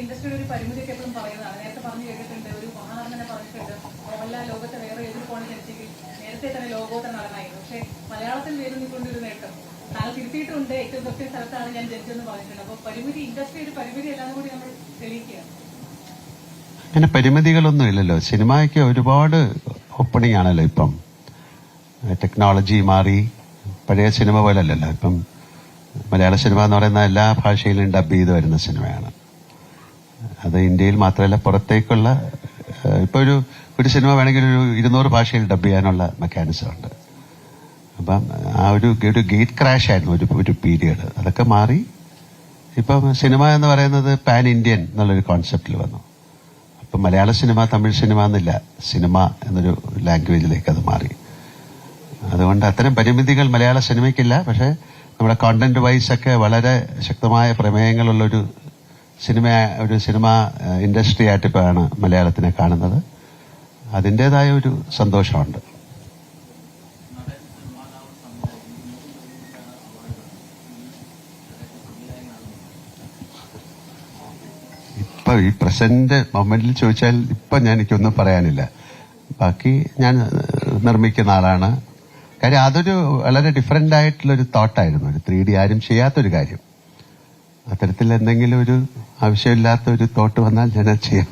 ഇൻഡസ്ട്രിയുടെ ഒരു പരിമിതിയൊക്കെ എപ്പോഴും പറയുന്നതാണ്. നേരത്തെ പറഞ്ഞു കേട്ടിട്ടുണ്ട്, ഒരു മഹാനടൻ തന്നെ പറഞ്ഞിട്ടുണ്ട്, മോഹൻലാൽ ലോകത്തെ വേറെ ഏതൊരു കോണിൽ ജനിച്ചെങ്കിൽ നേരത്തെ തന്നെ ലോകോത്തര നടനായിരുന്നു. പക്ഷേ മലയാളത്തിൽ വരുന്നിക്കൊണ്ടൊരു നേട്ടം താങ്കൾ തിരുത്തിയിട്ടുണ്ട്. ഏറ്റവും കൃത്യ സ്ഥലത്താണ് ഞാൻ ജനിച്ചതെന്ന് പറഞ്ഞിട്ടുണ്ട്. അപ്പോൾ പരിമിതി, ഇൻഡസ്ട്രി ഒരു പരിമിതി എല്ലാം കൂടി നമ്മൾ തെളിയിക്കുകയാണ്. അങ്ങനെ പരിമിതികളൊന്നും ഇല്ലല്ലോ. സിനിമയ്ക്ക് ഒരുപാട് ഓപ്പണിംഗ് ആണല്ലോ. ഇപ്പം ടെക്നോളജി മാറി, പഴയ സിനിമ പോലെ അല്ലല്ലോ. ഇപ്പം മലയാള സിനിമ എന്ന് പറയുന്ന എല്ലാ ഭാഷയിലും ഡബ് ചെയ്ത് വരുന്ന സിനിമയാണ്. അത് ഇന്ത്യയിൽ മാത്രമല്ല, പുറത്തേക്കുള്ള ഇപ്പൊ ഒരു സിനിമ വേണമെങ്കിൽ ഒരു 200 ഭാഷയിൽ ഡബ് ചെയ്യാനുള്ള മെക്കാനിസം ഉണ്ട്. അപ്പം ആ ഒരു ഗേറ്റ് ക്രാഷ് ആയിരുന്നു ഒരു പീരിയഡ്. അതൊക്കെ മാറി ഇപ്പം സിനിമ എന്ന് പറയുന്നത് പാൻ ഇന്ത്യൻ എന്നുള്ളൊരു കോൺസെപ്റ്റിൽ വന്നു. അപ്പം മലയാള സിനിമ, തമിഴ് സിനിമ എന്നില്ല, സിനിമ എന്നൊരു ലാംഗ്വേജിലേക്ക് അത് മാറി. അതുകൊണ്ട് അത്തരം പരിമിതികൾ മലയാള സിനിമയ്ക്കില്ല. പക്ഷെ നമ്മുടെ കോണ്ടന്റ് വൈസ് ഒക്കെ വളരെ ശക്തമായ പ്രമേയങ്ങളുള്ളൊരു സിനിമ ഇൻഡസ്ട്രി ആയിട്ടിപ്പോഴാണ് മലയാളത്തിനെ കാണുന്നത്. അതിൻ്റെതായ ഒരു സന്തോഷമുണ്ട്. ഇപ്പൊ ഈ പ്രസന്റ് മൊമെന്റിൽ ചോദിച്ചാൽ ഇപ്പൊ എനിക്കൊന്നും പറയാനില്ല. ബാക്കി ഞാൻ നിർമ്മിക്കുന്ന ആളാണ്. കാര്യം അതൊരു വളരെ ഡിഫറെന്റ് ആയിട്ടുള്ളൊരു തോട്ടായിരുന്നു. ഒരു 3D ആരും ചെയ്യാത്തൊരു കാര്യം. അത്തരത്തിൽ എന്തെങ്കിലും ഒരു ആവശ്യമില്ലാത്ത ഒരു തോട്ട് വന്നാൽ ഞാൻ ചെയ്യാം.